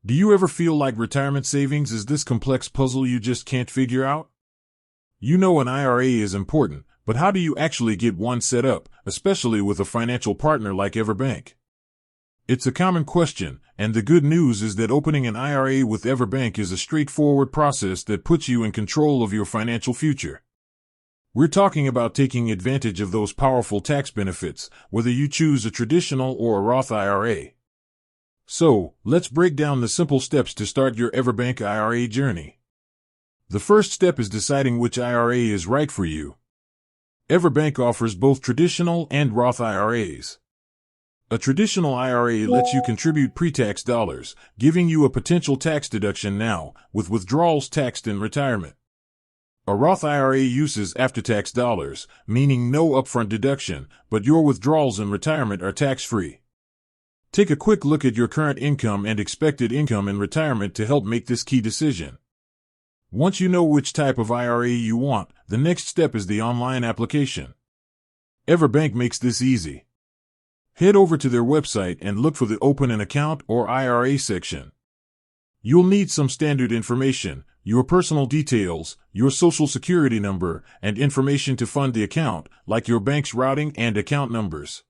Do you ever feel like retirement savings is this complex puzzle you just can't figure out? You know an IRA is important, but how do you actually get one set up, especially with a financial partner like EverBank? It's a common question, and the good news is that opening an IRA with EverBank is a straightforward process that puts you in control of your financial future. We're talking about taking advantage of those powerful tax benefits, whether you choose a traditional or a Roth IRA. So, let's break down the simple steps to start your EverBank IRA journey. The first step is deciding which IRA is right for you. EverBank offers both traditional and Roth IRAs. A traditional IRA lets you contribute pre-tax dollars, giving you a potential tax deduction now, with withdrawals taxed in retirement. A Roth IRA uses after-tax dollars, meaning no upfront deduction, but your withdrawals in retirement are tax-free. Take a quick look at your current income and expected income in retirement to help make this key decision. Once you know which type of IRA you want, the next step is the online application. EverBank makes this easy. Head over to their website and look for the Open an Account or IRA section. You'll need some standard information, your personal details, your social security number, and information to fund the account, like your bank's routing and account numbers.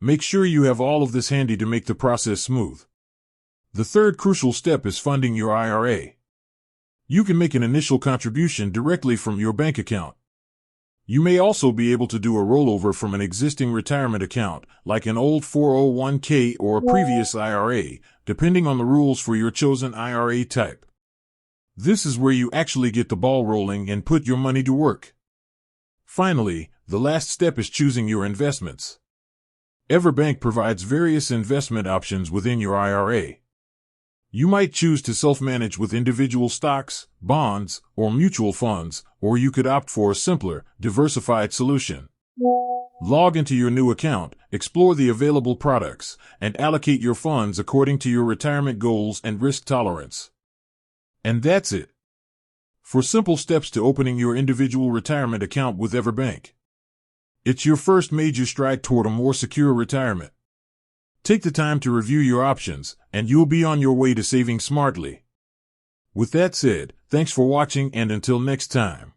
Make sure you have all of this handy to make the process smooth. The third crucial step is funding your IRA. You can make an initial contribution directly from your bank account. You may also be able to do a rollover from an existing retirement account, like an old 401k or a previous IRA, depending on the rules for your chosen IRA type. This is where you actually get the ball rolling and put your money to work. Finally, the last step is choosing your investments. EverBank provides various investment options within your IRA. You might choose to self-manage with individual stocks, bonds, or mutual funds, or you could opt for a simpler, diversified solution. Log into your new account, explore the available products, and allocate your funds according to your retirement goals and risk tolerance. And that's it. For simple steps to opening your individual retirement account with EverBank. It's your first major stride toward a more secure retirement. Take the time to review your options, and you'll be on your way to saving smartly. With that said, thanks for watching, and until next time.